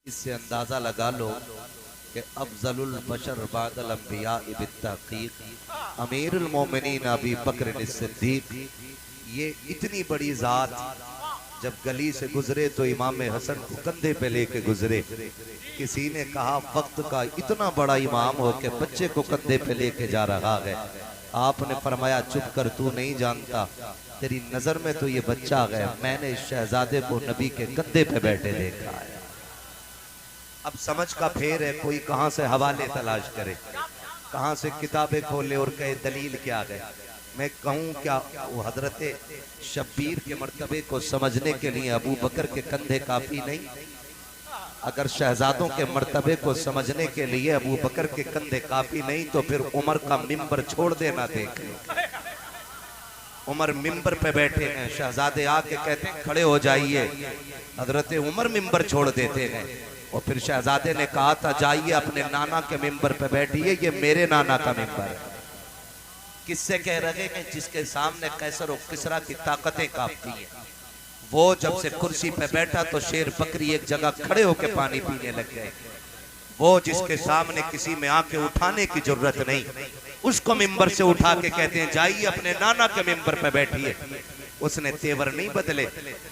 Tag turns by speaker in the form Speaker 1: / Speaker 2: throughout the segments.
Speaker 1: इससे अंदाजा लगा लो कि अफजलुल बशर बादल अंबिया बित्तहकीक अमीरुल मोमिनीन अबी बकर सिद्दीक, ये इतनी बड़ी जात जब गली से गुजरे तो इमाम हसन को कंधे पे लेके गुजरे। किसी ने कहा वक्त का इतना बड़ा इमाम हो के बच्चे को कंधे पे लेके जा रहा है। आपने फरमाया चुप कर, तू नहीं जानता, तेरी नजर में तो ये बच्चा है, मैंने इस शहजादे को नबी के कंधे पे बैठे देखा है। अब समझ का फेर है, कोई कहां से हवाले तलाश करे, कहां से किताबें खोले और कहे दलील क्या है। मैं कहूं क्या वो हजरत शब्बीर के मर्तबे को समझने के लिए अबू बकर के कंधे काफी नहीं? अगर शहजादों के मर्तबे को समझने के लिए अबू बकर के कंधे काफी नहीं तो फिर उमर का मिंबर छोड़ देना। देख लो, उमर मिंबर पे बैठे हैं, शहजादे आके कहते हैं खड़े हो जाइए, हजरत उमर मिंबर छोड़ देते हैं। और फिर शहजादे ने कहा था जाइए अपने नाना के मिंबर पे बैठिए, ये मेरे नाना का मिंबर है। किससे कह रहे हैं? जिसके सामने कैसर और किसरा की ताकतें काफी हैं। वो जब से कुर्सी पे बैठा तो शेर बकरी एक जगह खड़े होकर पानी पीने लग गए। वो जिसके सामने किसी में आके उठाने की जरूरत नहीं, उसको मिंबर से उठा के कहते हैं जाइए अपने नाना के मिंबर पे बैठिए। उसने तेवर नहीं बदले,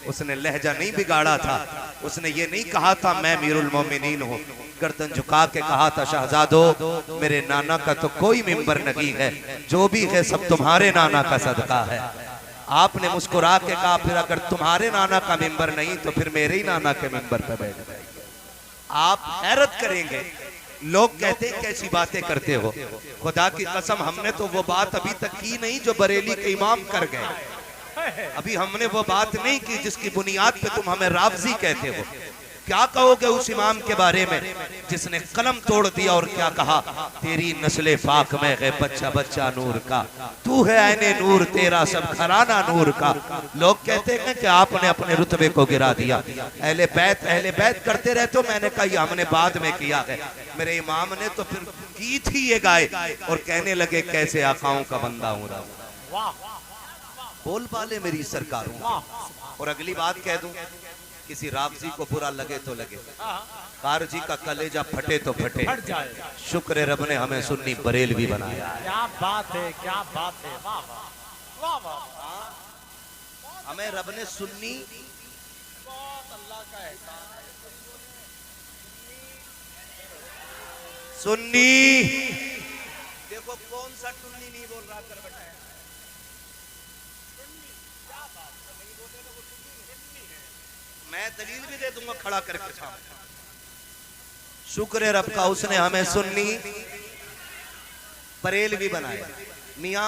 Speaker 1: उसने लहजा नहीं बिगाड़ा था, उसने ये नहीं कहा था मैं अमीरुल मोमिनीन हूँ। गर्दन झुका के कहा था शहजादो मेरे नाना का तो कोई मिंबर नहीं है, जो भी है सब तुम्हारे नाना का सदका है। आपने मुस्कुरा के कहा फिर अगर तुम्हारे नाना का मिंबर नहीं तो फिर मेरे ही नाना के मिंबर पे बैठ जाइए। आप हैरत करेंगे, लोग कहते हैं कैसी बातें करते हो। खुदा की कसम हमने तो वो बात अभी तक की नहीं जो बरेली के इमाम कर गए। अभी हमने वो बात नहीं की जिसकी बुनियाद पे तुम हमें रावजी कहते हो। क्या कहोगे उस इमाम के बारे में जिसने कलम तोड़ दिया और क्या कहा तेरी नस्ले फाक में है बच्चा बच्चा नूर का, तू है ऐने नूर तेरा सब घराना नूर का। लोग कहते हैं कि आपने अपने रुतबे को गिरा दिया, अहले बैत करते रहे। तो मैंने कहा ये हमने बाद में किया है, मेरे इमाम ने तो फिर की थी ये गाय। और कहने लगे कैसे आकाओं का बंदा हूं रहा, बोल पाले मेरी सरकारों। और अगली बात कह दूं, किसी रावजी को बुरा लगे तो लगे, कारजी का कलेजा फटे तो फटे, शुक्र है रब ने हमें सुन्नी बरेलवी बनाया।
Speaker 2: क्या बात है, क्या बात है, वाह वाह वाह वाह।
Speaker 1: हमें रब ने सुन्नी,
Speaker 2: बहुत अल्लाह का एहसान है।
Speaker 1: सुन्नी देखो कौन सा टुन्नी नहीं बोल रहा कर बैठा है। मैं दलील भी दे दूंगा खड़ा करके सामने। शुक्र है रब का उसने हमें सुन्नी बरेल भी बनाया। मियां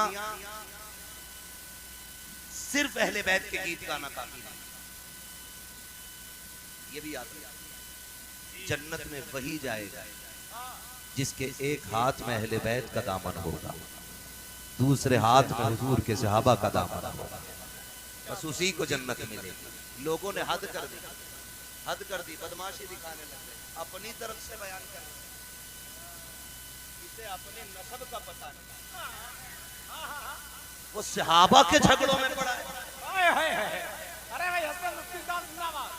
Speaker 1: सिर्फ अहले बैत के गीत गाना काफी नहीं, ये भी याद रखिए। जन्नत में वही जाएगा जिसके एक हाथ में अहले बैत का दामन होगा, दूसरे हाथ में हुजूर के सहाबा का दामन होगा, बस उसी को जन्नत मिलेगी। लोगों ने हद कर दी, बदमाशी दिखाने लग गए, अपनी तरफ से बयान कर रहे, इसे अपने नस्ब का पता नहीं, वो सहाबा के झगड़ों में पड़ा है।
Speaker 2: अरे भाई हसन मुफ्ती साहब जिंदाबाद।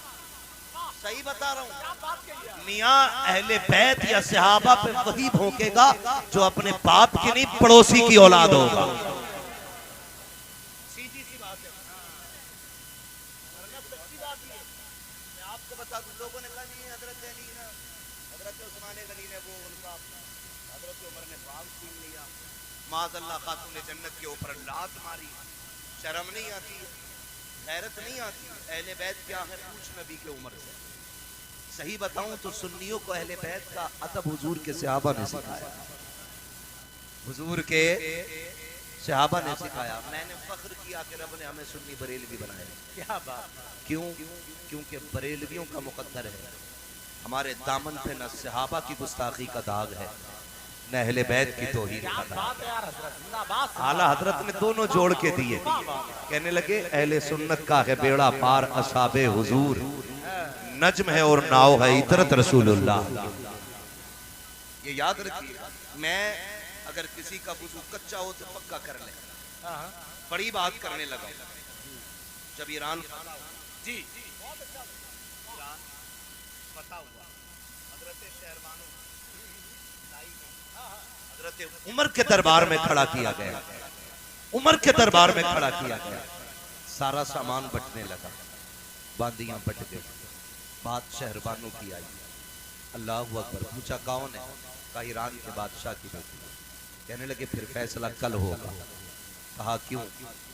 Speaker 1: सही बता रहा हूँ,
Speaker 2: क्या बात कही है।
Speaker 1: मियाँ अहले बैत या सहाबा पे वही भौंकेगा जो अपने बाप की नहीं पड़ोसी की औलाद होगा। सीधी सी बात है, सच्ची बात है। मैं आपको बता दूं, लोगों ने कहा नहीं हजरत अली ने, हजरत उस्मान गनी ने वो उनका हजरत उमर ने बाल छीन लिया, माज़अल्लाह खातून ने जन्नत के ऊपर लात मारी। शर्म नहीं आती, गैरत नहीं आती? अहले बैत क्या है पूछ नबी के उमर से। सही बताऊं तो सुन्नियों को अहले बैत का अदब हुजूर के सहाबा ने सिखाया, हुजूर के सहाबा ने सिखाया। मैंने फख्र किया कि रब ने हमें सुन्नी बरेलवी बनाया।
Speaker 2: क्या बात।
Speaker 1: क्यों? क्योंकि बरेलवियों का मुकद्दर है, हमारे दामन पे न सहाबा की गुस्ताखी का दाग है न अहले बैत की तौहीन का दाग। आला हजरत ने दोनों जोड़ के दिए। कहने लगे अहले सुन्नत का है बेड़ा पार असाबे हुजूर, नज्म है और नाव है इतरत रसूलुल्लाह। ये याद रखिए, मैं अगर किसी का वुजू कच्चा हो तो पक्का कर ले। बड़ी बात करने लगा, जब ईरान जी ईरान फतह हुआ हजरत उमर के दरबार में खड़ा किया गया, उमर के दरबार में खड़ा किया गया। सारा सामान बटने लगा, बांदियां बट गई, बात शहरबानों की आई। अल्लाह अकबर। पूछा कौन है? कहा ईरान के बादशाह की बेटी। कहने लगे फिर फैसला कल होगा। कहा क्यों?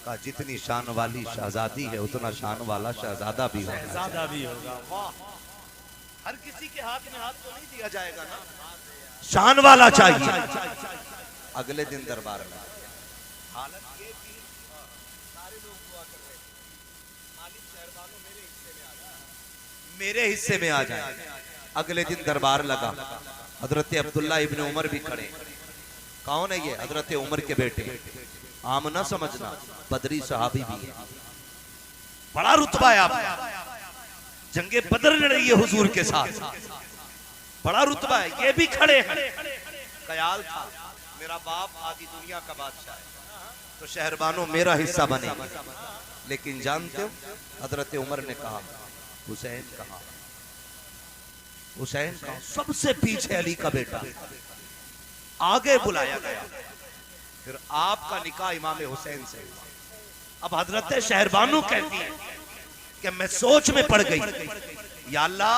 Speaker 1: कहा जितनी शान वाली शहजादी है उतना शान वाला शहजादा भी होगा। हर किसी के हाथ में हाथ तो नहीं दिया जाएगा ना, शान वाला चाहिए। अगले दिन दरबार में हालत ये थी, सारे लोग दुआ कर रहे थे, मालिक शहरबानो मेरे हिस्से में आ जाए। अगले दिन दरबार लगा, हजरत अब्दुल्ला इब्न उमर भी खड़े। कौन है ये? हजरत उमर के बेटे। आम ना समझना, बदरी सहाबी भी है, बड़ा रुतबा है आपका, जंगे बदर लड़ी है हुजूर के साथ, बड़ा रुतबा है। ये भी खड़े हैं। ख्याल था मेरा बाप आदि दुनिया का बादशाह है तो शहरबानो मेरा हिस्सा बनेगा। लेकिन जानते हो हजरत उमर ने कहा हुसैन कहा, हुसैन कहा, सबसे पीछे अली का बेटा, आगे बुलाया गया। फिर आपका निकाह इमाम हुसैन से। अब हजरत शहरबानो कहती है कि मैं सोच में पड़ गई, या अल्लाह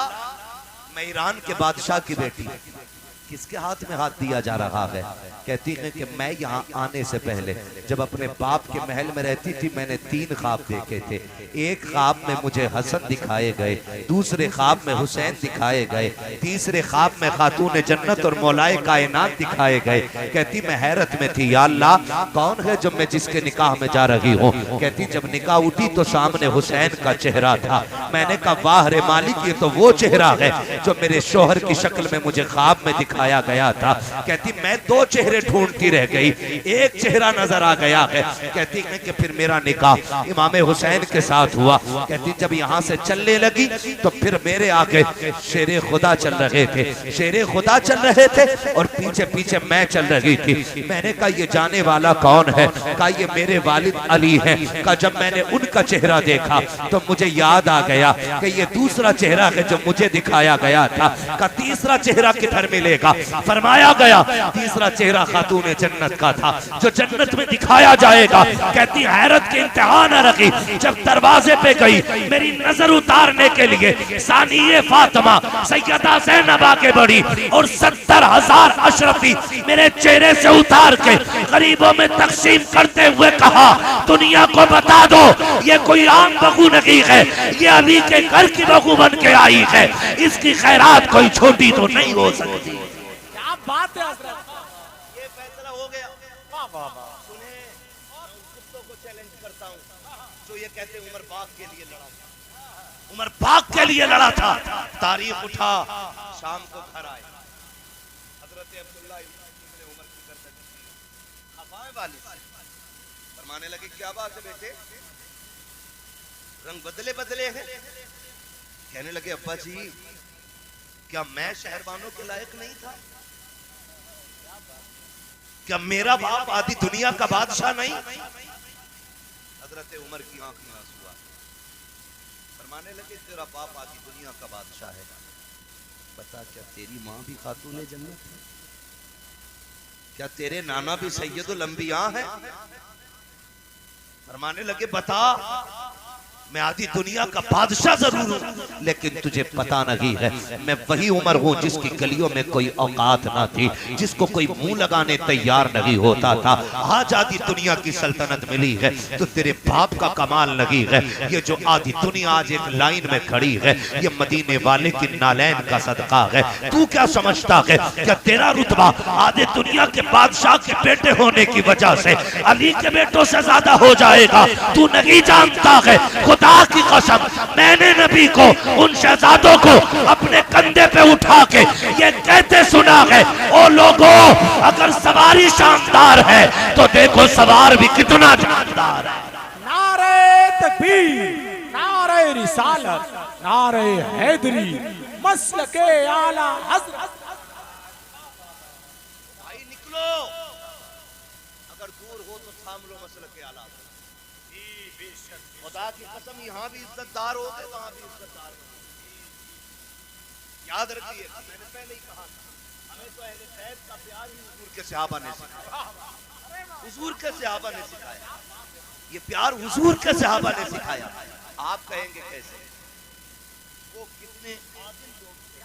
Speaker 1: मैं ईरान के बादशाह की बेटी, किसके हाथ में हाथ दिया जा रहा है? कहती है कि मैं यहाँ आने से पहले जब अपने बाप के महल में रहती थी मैंने 3 ख्वाब देखे थे। एक ख्वाब में मुझे हसन दिखाए गए, दूसरे ख्वाब में हुसैन दिखाए गए, तीसरे ख्वाब में खातून जन्नत और मौलाए कायनात दिखाए गए। कहती मैं हैरत में थी, या अल्लाह कौन है जो मैं जिसके निकाह में जा रही हूँ? कहती जब निकाह उठी तो सामने हुसैन का चेहरा था। मैंने कहा वाह रे मालिक, ये तो वो चेहरा है जो मेरे शोहर की शक्ल में मुझे ख्वाब में दिखाया गया था। कहती मैं 2 चेहरे ढूंढती रह गई, एक चेहरा नजर आ गया है। कहती है कि फिर मेरा निकाह इमाम हुसैन के साथ हुआ। कहती जब यहाँ से चलने लगी तो फिर मेरे आगे शेरे खुदा चल रहे थे, शेरे खुदा चल रहे थे और पीछे पीछे मैं चल रही थी। मैंने कहा ये जाने वाला कौन है? कहा ये मेरे वालिद अली हैं। कहा जब मैंने उनका चेहरा देखा तो मुझे याद आ गया कि ये दूसरा चेहरा है जो मुझे दिखाया गया था। कहा तीसरा चेहरा किधर मिलेगा? फरमाया गया तीसरा चेहरा खातून जन्नत का था जो जन्नत में दिखाया जाएगा। कहती हैरत के इंतहा न रखी, जब दरवाजे पे गई मेरी नजर उतारने के लिए सानिये फातिमा सैयदा ज़ैनब आके बढ़ी और 70,000 अशरफी मेरे चेहरे से उतार के गरीबों में तकसीम करते हुए कहा दुनिया को बता दो ये कोई आम बहू नहीं है, ये अली के घर की बहू बन के आई है, इसकी खैरात कोई छोटी तो नहीं हो सकती।
Speaker 2: क्या बात है हजरत,
Speaker 1: ये फैसला हो गया।
Speaker 2: वाह वाह वाह।
Speaker 1: सुने उन कुत्तों को चैलेंज करता हूँ जो ये कहते उमर बाग के लिए लड़ा था, उमर बाग के लिए लड़ा था। तारीख उठा, शाम को घर आए, हजरत अब्दुल्ला इब्न उमर की गर्दन खफाए वाली फरमाने लगे क्या बात है बेटे, रंग बदले बदले हैं। कहने लगे अब्बा जी क्या मैं शहरबानों के लायक नहीं था? क्या मेरा बाप आदि दुनिया का बादशाह नहीं? हजरत उमर की आंख में आंसू आ, फरमाने लगे तेरा बाप आदि दुनिया का बादशाह है, बता क्या तेरी माँ भी खातून जन्नत है? क्या तेरे नाना भी सैयदुल अंबिया है? फरमाने लगे बता मैं आधी दुनिया का बादशाह जरूर हूं लेकिन तुझे पता नहीं है मैं वही उमर हूं जिसकी गलियों में कोई औकात ना थी, जिसको कोई मुंह लगाने तैयार नहीं होता था। आज आधी दुनिया की सल्तनत मिली है तो तेरे बाप का कमाल नहीं है। ये जो आधी दुनिया आज एक लाइन में खड़ी है ये मदीने वाले की नालैन का सदका है। तू क्या समझता है क्या तेरा रुतबा आधी दुनिया के बादशाह के बेटे होने की वजह से अली के बेटों से ज्यादा हो जाएगा? तू नहीं जानता है खुदा की कसम मैंने नबी को उन शहजादों को अपने कंधे पे उठा के ये कहते सुना है ओ लोगों अगर सवारी शानदार है तो देखो सवार भी कितना शानदार है।
Speaker 2: नारे तकबीर, नारे रिसालत, नारे हैदरी, मसलके आला हज़रत।
Speaker 1: भाई निकलो, अगर दूर हो तो थाम लो मसलके आला। खुदा की कसम यहाँ भी इज्जतदार हो गए वहां भी इज्जतदार हो। याद रखिए, मैंने पहले ही कहा था, हमें तो अहले बैत का प्यार ही हुजूर के सहाबा ने सिखाया, हुजूर के सहाबा ने सिखाया, ये प्यार हुजूर के सहाबा ने सिखाया। आप कहेंगे कैसे? वो कितने आदिल लोग थे।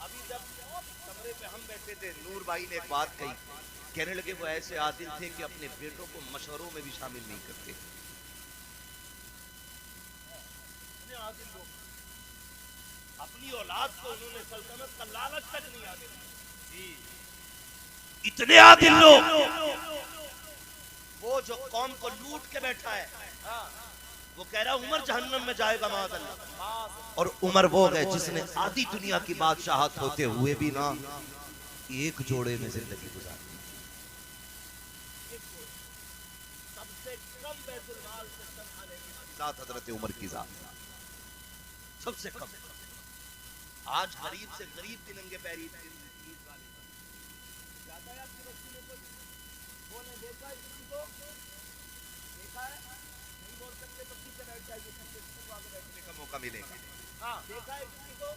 Speaker 1: अभी जब कमरे पे हम बैठे थे, नूर भाई ने एक बात कही, कहने लगे वो ऐसे आदिल थे कि अपने बेटों को मशवरों में भी शामिल नहीं करते। आदिल लोग, अपनी औलाद को उन्होंने सल्तनत का लालच तक नहीं आने दिया। इतने आदिल लोग, वो जो कौम को लूट के बैठा है, वो कह रहा उमर जहन्नम में जाएगा माअज़ल्लाह, और उमर वो गए जिसने आधी दुनिया की बादशाहत होते हुए भी ना एक जोड़े में जिंदगी गुजारी। सबसे कम बैतुल माल से संभालने की जात हजरत उमर की जात, सबसे कम। आज गरीब से गरीब भी नंगे पैरी जाता है आपकी बस्ती में, कोई बोले देखा है किसी को, देखा है, नहीं बोल सकते तो पीछे बैठ जाइए, सबसे आगे बैठने का मौका मिलेगा। हाँ, देखा है किसी को,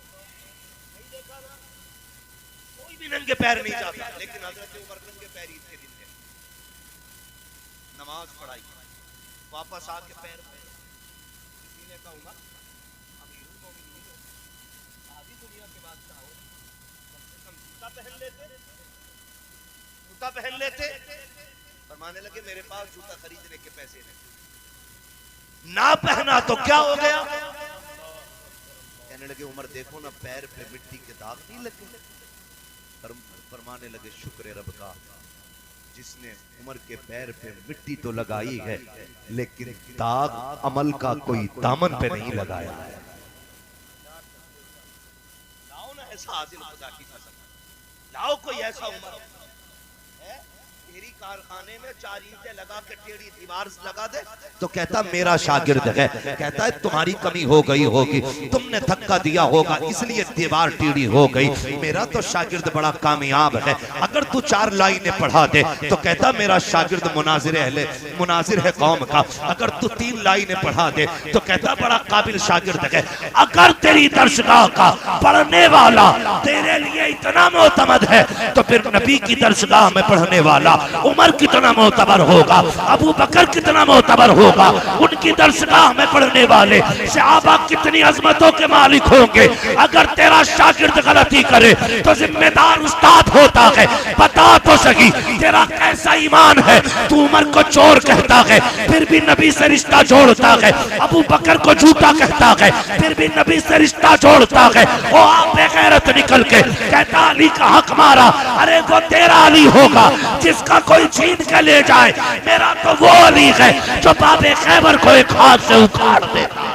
Speaker 1: नहीं देखा ना, कोई भी नंगे पैर नहीं जाता। लेकिन हजरत उमर नंगे पैर ईद के दिन थे, नमाज पढ़ाई, वापस आके पैर पे किसी ने कहा उमर अमीरुल मोमिनीन हो, आधी दुनिया के बादशाह हो, कम से कम जूता पहन लेते, जूता पहन लेते। फरमाने लगे मेरे पास जूता खरीदने के पैसे नहीं, ना पहना तो क्या हो गया? कहने लगे उमर देखो ना पैर पे मिट्टी के दाग नहीं लगे। फरमाने लगे शुक्र रब का जिसने उमर के पैर पे मिट्टी तो लगाई है लेकिन दाग अमल का कोई दामन पे नहीं लगाया है। लाओ ना ऐसा आदिल खुदा की कसम, लाओ कोई ऐसा उमर है, तेरी कारखाने में 4 ईंटें लगा के टेढ़ी दीवार लगा दे तो कहता मेरा शागिर्द है, कहता है तुम्हारी कमी हो गई होगी, तुमने धक्का दिया होगा इसलिए दीवार टेढ़ी हो गई, मेरा तो शागिर्द बड़ा कामयाब है। अगर तू 4 लाइनें पढ़ा दे तो कहता मेरा शागिर्द मुनाजिर है कौम का, अगर तू 3 लाइनें पढ़ा दे तो कहता बड़ा काबिल शागिर्द है। अगर तेरी दरसगाह का पढ़ने वाला तेरे लिए इतना मोतमद है तो फिर नबी की दरसगाह में पढ़ने वाला उमर कितना मोतबर होगा, अबू बकर कितना मोतबर होगा, उनकी दरसगाह में पढ़ने वाले सहाबा कितनी अजमतों के मालिक होंगे। अगर तेरा शागिर्द गलती करे तो जिम्मेदार उस्ताद होता है, बता तो सही तेरा कैसा ईमान है। तू उमर को चोर कहता है फिर भी नबी से रिश्ता जोड़ता है, अबू बकर को झूठा कहता है फिर भी नबी से रिश्ता जोड़ता है। वो आप बेगैरत निकल के कहता अली का हक मारा, अरे वो तेरा अली होगा जिसका कोई छीन के ले जाए, मेरा तो वो अली है जो बाबे खैबर को एक हाथ से उखाड़ देता है।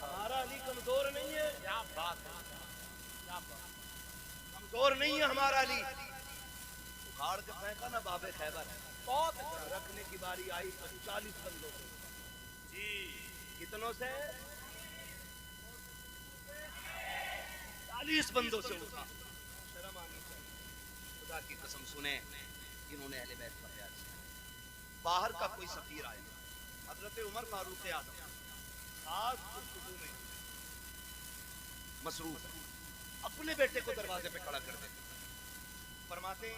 Speaker 1: हमारा अली कमजोर नहीं है, क्या बात है, क्या बात, कमजोर नहीं है हमारा अली, उखाड़ के फेंका ना बाबे खैबर, बहुत रखने की बारी आई तो 40 बंदों से जी, कितनों से 40 बंदों से उठा, शर्म आनी चाहिए। खुदा की कसम सुने, इन्होंने अहले बैत का प्यार किया। बाहर का कोई सफीर आया, हजरत उमर फारूक आजम खास गुफ्तगू में मसरूफ है, अपने बेटे को दरवाजे पे खड़ा कर देते, फरमाते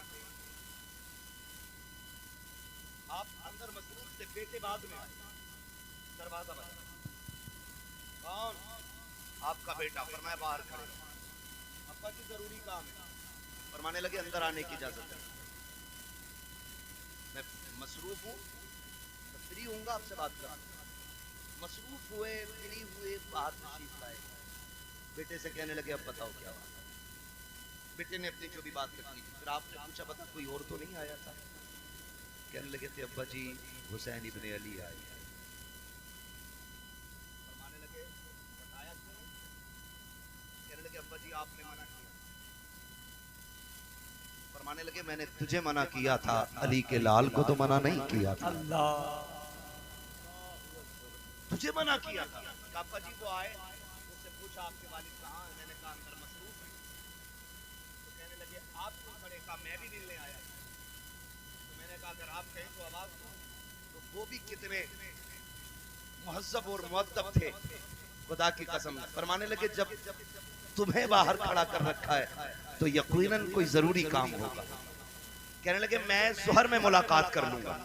Speaker 1: आप अंदर मसरूफ से, बेटे बाद में आए, दरवाजा बंद, कौन? आपका बेटा। फरमाया बाहर खड़े, अब्बा जी जरूरी काम है। फरमाने लगे अंदर आने की इजाजत है, मैं मसरूफ हूँ, फ्री हूँगा आपसे बात करा। मसरूफ हुए, फ्री हुए, बाहर तशरीफ लाए, बेटे से कहने लगे अब बताओ क्या बात। बेटे ने अपनी जो भी बात रखी थी, फिर आपने पूछा बता कोई और तो नहीं आया था? कहने लगे थे अब्बा जी हुसैन इब्ने अली आए। फरमाने लगे बताया क्यों? कहने लगे अब्बा जी आपने मना किया। फरमाने लगे मैंने तुझे मना किया था, अली के लाल को तो मना नहीं किया था। अल्लाह, तुझे मना किया था। अब्बा जी वो आए, उससे पूछा आपके वालिद कहाँ है? मैंने कहा अंदर मसरूफ है। तो कहने लगे आप क्यों खड़े? कहा मैं भी मिलने आया था। तो मैंने कहा अगर आप कहें तो आवाज दो। तो वो भी कितने मुहज्जब और मुअद्दब थे। खुदा की कसम फरमाने लगे जब तुम्हें बाहर खड़ा कर रखा है तो यकीनन कोई जरूरी काम होगा। कहने लगे मैं सुहर में मुलाकात कर लूंगा।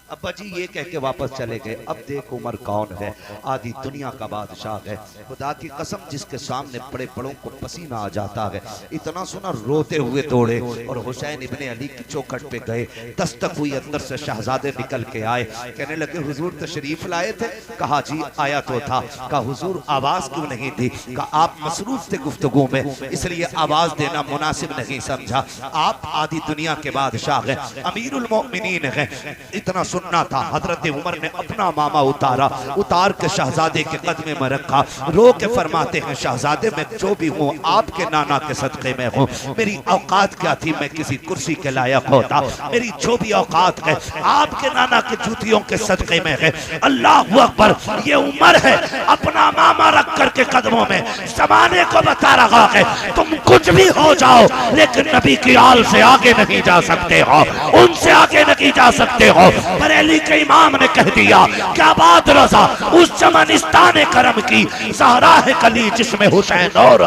Speaker 1: अब्बा जी ये कह के वापस चले गए। अब देख उमर कौन है, आधी दुनिया का बादशाह है। खुदा की कसम जिसके सामने बड़े बड़ों को पसीना आ जाता है। इतना सुना रोते हुए दौड़े और हुसैन इब्ने अली की चौखट पे गए। दस्तक हुई, अंदर से शहजादे निकल के आए। कहने लगे हुजूर तशरीफ लाए थे? कहा जी आया तो था। कहा हुजूर आवाज क्यों नहीं दी? कहा आप मसरूफ थे गुफ्तगू में, इसलिए आवाज देना मुनासिब नहीं समझा। आप आधी दुनिया के बादशाह हैं, अमीरुल मोमिनीन हैं। इतना सुनना था। हजरत उमर ने अपना मामा उतार के शहजादे के कदमे में रखा। रो के फरमाते हैं शहजादे मैं जो भी हूँ आपके नाना के सदक़े में हूँ। मेरी औकात क्या थी मैं किसी कुर्सी के लायक होता? मेरी जो भी औकात है आपके नाना के जूतियों के सदक़े में है। अल्लाह अकबर। ये उमर है अपना मामा रख करके कदमों में जमाने को बता रहा है तुम कुछ भी हो जाओ लेकिन नबी की आल से आगे नहीं जा सकते हो, उनसे आगे नहीं जा सकते हो। बरेली के इमाम ने कह दिया क्या बात रजा उस चमनिस्तान करम की सहरा है कली जिसमें हुसैन और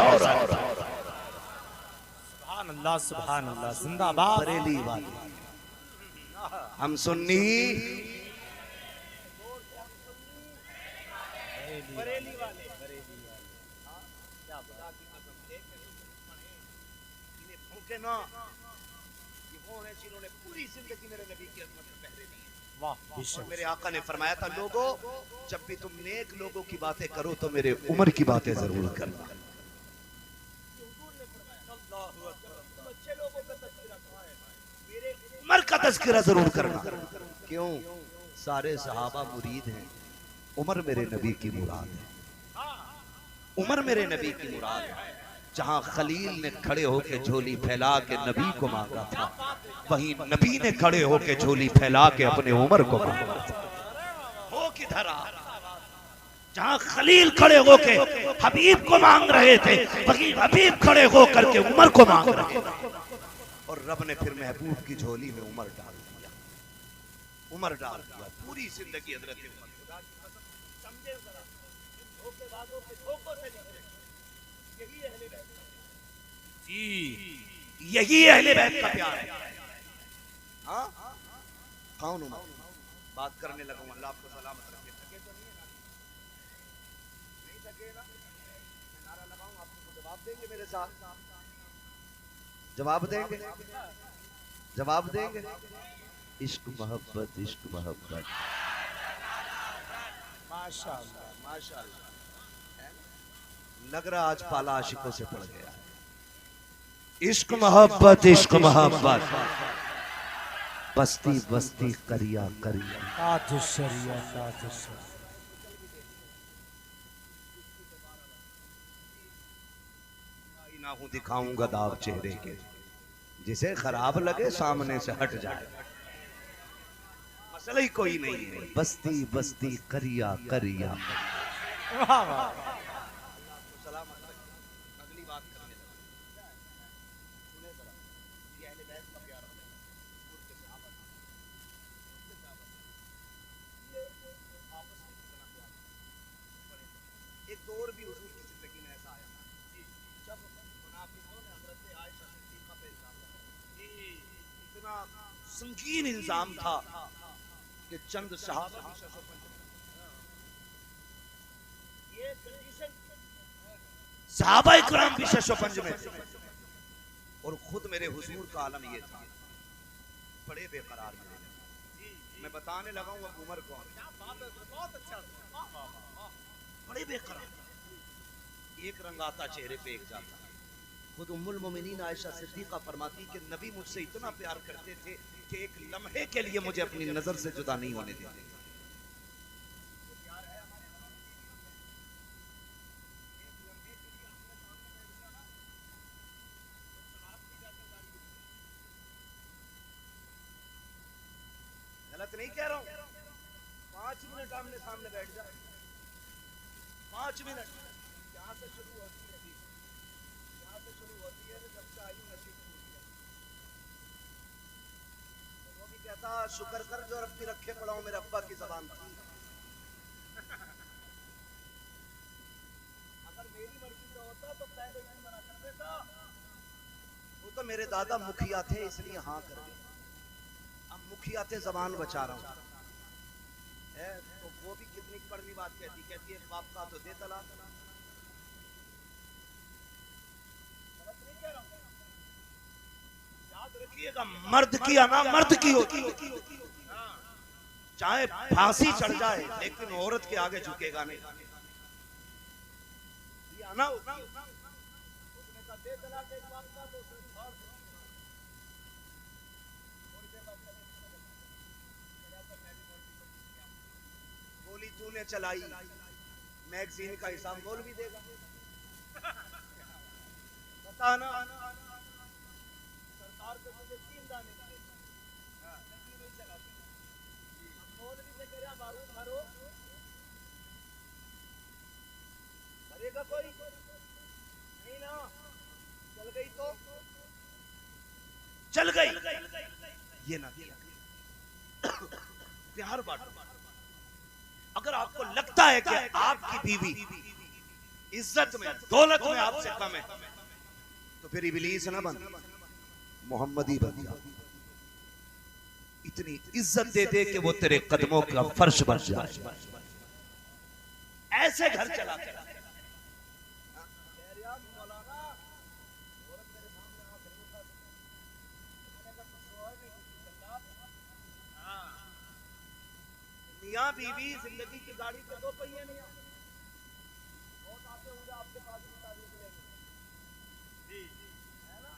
Speaker 2: सुभान अल्लाह जिंदाबाद।
Speaker 1: बरेली वाले हम सुन्नी बरेली वाले भूखे ना ये वो है जिन्होंने पूरी जिंदगी मेरे नबी की अज़मत में पहरे दी। वाह। मेरे आका ने फरमाया था लोगों जब भी तुम नेक लोगों की बातें करो तो मेरे उमर की बातें जरूर करना। उमर का तज़किरा जरूर करना। क्यों? सारे सहाबा मुरीद हैं, उमर मेरे नबी की मुराद है। उमर मेरे नबी की मुराद है। जहां खलील ने खड़े होके झोली फैला के नबी को मांगा था, वहीं नबी ने खड़े होके झोली फैला के अपने उमर को मांगा था। हो किधर आ? जहां खलील खड़े होके हबीब को मांग रहे थे, वहीं हबीब खड़े होकर के उमर को मांग रहे थे। और रब ने फिर महबूब की झोली में उमर डाल दिया। उमर डाल दिया पूरी जिंदगी हजरत उमर। समझे जरा धोखेबाजों के धोखों से निकले। यही अहले बैत जी, यही अहले बैत का प्यार है। हाँ कौन उमर? बात करने लगा हूं, अल्लाह आपको सलामत रखे। थके तो नहीं थके ना? मैं नारा लगाऊं आप जवाब देंगे मेरे साथ? जवाब देंगे? जवाब देंगे? इश्क मोहब्बत, इश्क मोहब्बत। माशाअल्लाह माशाअल्लाह। लग रहा आज पाला आशिकों से पड़ गया। इश्क मोहब्बत, इश्क मोहब्बत। बस्ती बस्ती करिया करिया ना हूं दिखाऊंगा दाग चेहरे के, जिसे खराब लगे सामने से हट जाए। मसला ही कोई नहीं है। बस्ती बस्ती करिया करिया। अगली बात करने लगा। सुने जरा, ये अहले बैत का प्यार है। एक दौर भी हुजूर की जिंदगी में ऐसा आया जब मुनाफिकों ने हज़रत आयशा सिद्दीक़ा पे इल्जाम लगाया। इतना संगीन इल्जाम था कि चंद सहाबा ये कंडीशन सहाबा इकराम भी शशोपंज में और खुद मेरे हुजूर का आलम ये था, बड़े बेकरार में। मैं बताने लगा हूँ अब उमर कौन। बहुत अच्छा, बड़े बेकरार, एक रंग आता चेहरे पे एक जाता। खुद उम्मुल मोमिनीन आयशा सिद्दीक़ा फरमाती कि नबी मुझसे इतना प्यार करते थे कि एक लम्हे के लिए मुझे अपनी नजर से जुदा नहीं होने देते। गलत नहीं कह रहा हूं। 5 मिनट आमने सामने बैठ जाए, 5 मिनट। यहाँ से शुरू होती है, यहाँ से शुरू होती है जब से आयु नसीब हुई है। वो भी कहता शुक्र कर जो रब्बी रखे पड़ा हूं मेरे अब्बा की जबान पर। तो पहले ही मना कर देता। वो तो मेरे दादा मुखिया थे इसलिए हाँ कर दिया, अब मुखिया थे जबान बचा रहा हूँ। तो वो भी कितनी कड़वी बात कहती है बाप का तो दे तलाक। याद रखिएगा मर्द की आना मर्द की होती, चाहे फांसी चढ़ जाए लेकिन औरत के आगे झुकेगा नहीं। ये आना उसने कहा दे तलाक एक बाप का, तो उसने छोड़ दिया। गोली तूने चलाई, मैगजीन का हिसाब बोल भी देगा। बताना सरकार पे मुझे 3 दाने नहीं चलाती, मौलवी से कह रहा बारूद मारो, मरेगा कोई नहीं ना। चल गई तो चल गई, ये ना किया। प्यार बांटो। अगर आपको लगता है कि आपकी बीवी इज्जत में दौलत में आपसे कम है तो फिर इब्लीस ना बन, मोहम्मदी बन जा। इतनी इज्जत दे दे कि वो तेरे कदमों का फर्श बन जाए। ऐसे घर चला के मियां बीवी जिंदगी की गाड़ी पे 2 पहिए नहीं आते। बहुत आते होंगे आपके पास भी तारीफ लेने, जी है ना,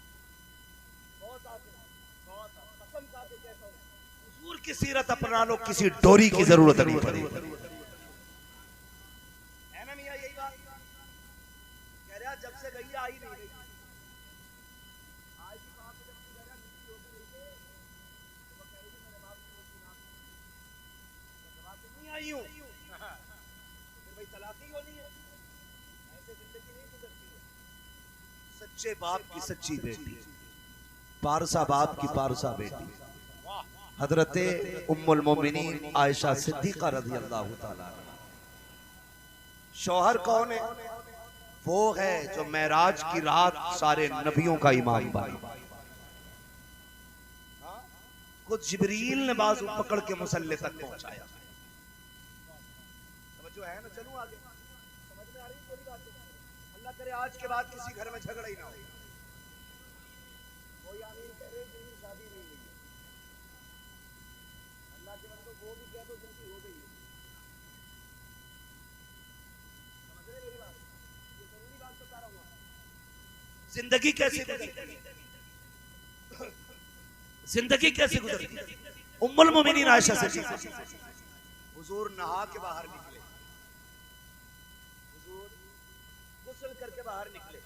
Speaker 1: बहुत आते कसम खा के कहता हूं हुजूर की सीरत अपना लो, किसी डोरी की जरूरत नहीं पड़ी, है ना मियां। यही बात कह रहा, जब से गई आई नहीं रही। आज भी वहां पे जब कह रहा नीति हो गई तो वो कह रही मेरे बाप की रोटी ना नहीं आई हूं, फिर भाई तलाक ही होनी है। ऐसे जिंदगी नहीं गुजरती है। सच्चे बाप की सच्ची बेटी, पारसा बाप की पारसा बेटी, हजरते उम्मुल मोमिनीन आयशा सिद्दीका रज़ी अल्लाह ताला। शौहर कौन है? वो है जो मेराज की रात सारे नबियों का इमाम बना। खुद जिब्रील ने बाजू पकड़ के मुसल्ले तक पहुंचाया। जो है ना, चलूं आगे, समझ में आ रही थोड़ी बात? अल्लाह करे आज के बाद किसी घर में झगड़ा ही ना हो। वो यानी कह रहे कि शादी नहीं हुई, अल्लाह के बंदो वो भी कह दो जिनकी हो गई है। समझ रहे मेरी बात? ये जरूरी बात बता रहा हूँ। जिंदगी कैसे गुजरती, जिंदगी कैसे गुजरती। उम्मुल मोमिनीन आयशा से हुजूर नहा के बाहर निकले, हुजूर गुस्ल करके बाहर निकले।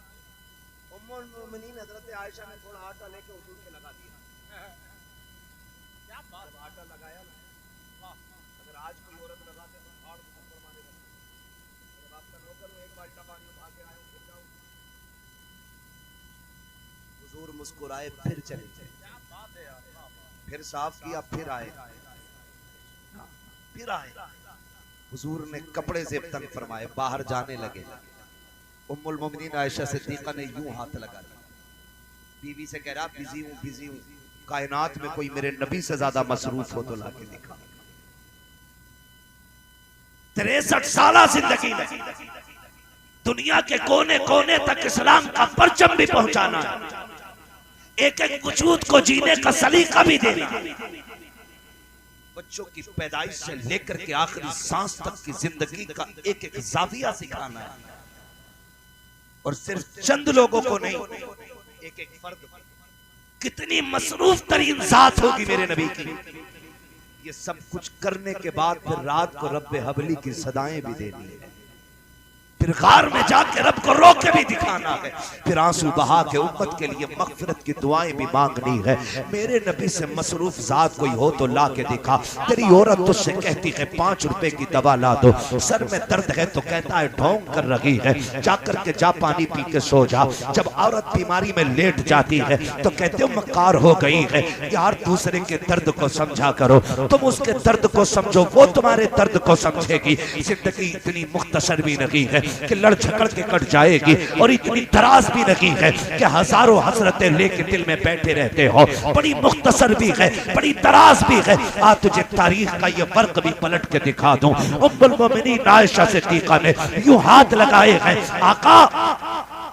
Speaker 1: उम्मुल मोमिनीन हजरत आयशा ने थोड़ा आटा लेके हुजूर के लगा दिया। क्या बात, आटा लगाया ना, अगर आज कोई औरत लगाते तो फाड़ थप्पड़ मारे जाते। मेरे बाप का नौकर हूं, एक बाल्टा पानी उठा के आया हूं, फिर जाऊं। हुजूर मुस्कुराए, फिर चले गए। क्या बात है यार, फिर साफ किया, फिर आए, फिर आए। हुजूर ने कपड़े से तंग फरमाए, बाहर जाने लगे। उम्मुल मोमिनीन आयशा सिद्दीका ने यूं हाथ लगा लिया, बीवी से कह रहा बिजी हूं, बिजी हूं, कायनात में कोई मेरे नबी से ज्यादा मसरूफ हो तो लाके दिखा। 63 साल जिंदगी में दुनिया के कोने कोने तक इस्लाम का परचम भी पहुंचाना है, एक एक वजूद को जीने का सलीका भी देना, बच्चों की पैदाइश से लेकर के आखिरी सांस तक की जिंदगी का एक एक जाविया सिखाना है। और सिर्फ चंद लोगों को नहीं, एक एक फर्द। कितनी मसरूफ तरीन जात होगी मेरे नबी की। ये सब कुछ करने के बाद फिर रात को रब्बे हबली की सदाएं भी देनी है, फिर गार में जाके रब को रो के भी दिखाना है, फिर आंसू बहा के उम्मत के लिए मगफिरत की दुआएं भी मांगनी है। मेरे नबी से मसरूफ जात कोई हो तो ला के दिखा। तेरी औरत तुझसे कहती है 5 रुपए की दवा ला दो, सर में दर्द है तो कहता है ढोंग कर रही है, जाकर के जा पानी पी के सो जा। जब औरत बीमारी में लेट जाती है तो कहते हो मक्कार हो गई है। यार दूसरे के दर्द को समझा करो, तुम उसके दर्द को समझो, वो तुम्हारे दर्द को समझेगी। जिंदगी इतनी मुख्तसर भी नहीं है,
Speaker 3: कि लड़ झकड़ के कट जाएगी, और इतनी दराज भी नहीं है कि हजारों हसरतें लेके दिल में बैठे रहते हो। बड़ी मुख्तसर भी है, बड़ी दराज भी है। आज तुझे तारीख का ये वर्क भी पलट के दिखा दूं। उम्मुल मोमिनीन आयशा सिद्दीका ने यूं हाथ लगाए हैं, आका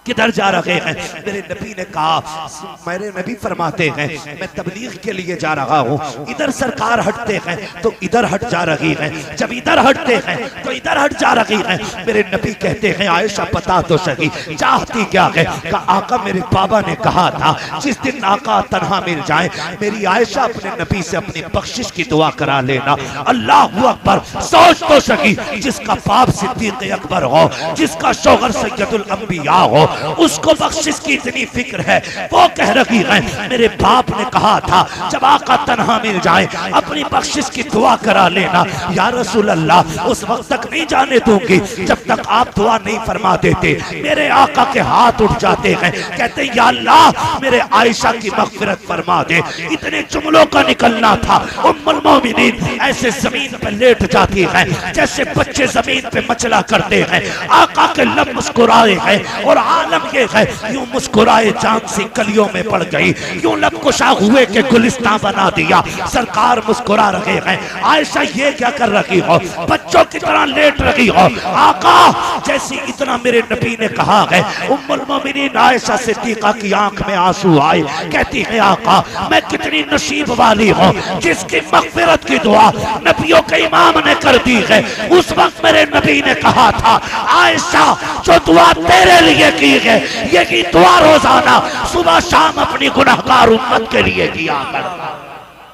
Speaker 3: किधर जा रहे हैं? मेरे नबी ने कहा, मेरे नबी फरमाते हैं मैं तबलीग के लिए जा रहा हूँ। इधर सरकार हटते हैं तो इधर हट जा रही है, जब इधर हटते हैं तो इधर हट जा रही है। मेरे नबी कहते हैं आयशा बता तो सही चाहती क्या है? का आका मेरे बाबा ने कहा था जिस दिन आका तन्हा मिल जाए मेरी आयशा अपने नबी से अपनी बख्शिश की दुआ करा लेना। अल्लाह अकबर, सोच तो सही जिसका बाप सिद्दीक अकबर हो, जिसका शौहर सैयदुल अंबिया हो, उसको बख्शिश की इतनी फिक्र है। वो कह रही है मेरे बाप ने कहा था जब आका तन्हा मिल जाए अपनी बख्शिश की दुआ करा लेना। या रसूल अल्लाह उस वक्त तक नहीं जाने दूंगी जब तक आप दुआ नहीं फरमा देते। मेरे आका के हाथ उठ जाते हैं, कहते या अल्लाह मेरे आयशा की मगफिरत फरमा दे। इतने जुमलों का निकलना था। उम्मुल मोमिनीन ऐसे जमीन पर लेट जाती है जैसे बच्चे जमीन पे मचला करते हैं। आका के लब मुस्कुराए हैं और आलम ये है यूं मुस्कुराए चांद सी कलियों में पड़ गई, यूं लब कुशा हुए के गुलिस्तान बना दिया। सरकार मुस्कुरा रहे हैं। आयशा ये क्या कर रही हो? बच्चों की तरह लेट रही हो। आका जैसी इतना मेरे नबी ने कहा है, उम्मुल मोमिनीन आयशा सिद्दीका की आंख में आंसू आए। कहती है आका मैं कितनी नसीब वाली हूँ जिसकी मगफिरत की दुआ नबियों के इमाम ने कर दी है। उस वक्त मेरे नबी ने कहा था आयशा जो दुआ तेरे लिए की है ये दुआ रोजाना सुबह शाम अपनी गुनाहगार उम्मत के लिए किया करता।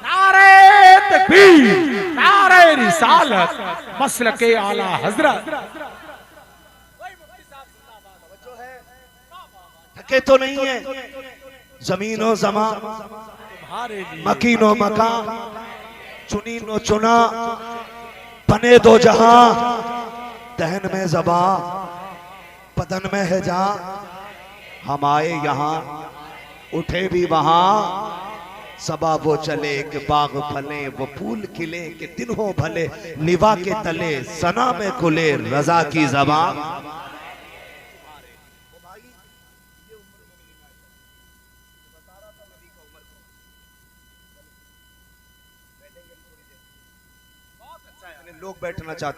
Speaker 2: नारे तकबीर, नारे रिसालत, मसलके आला हजरत।
Speaker 3: थके तो नहीं है? जमीनो जमा मकीनो मका चुनीनो चुना बने दो जहां, दहन में जबा बदन में है जा। हम आए यहाँ उठे भी वहां, सबा वो चले कि बाग फले वो फूल खिले कि दिन हो भले, लिवा के तले सना में खुले रजा की जबान। लोग बैठना चाहते हैं।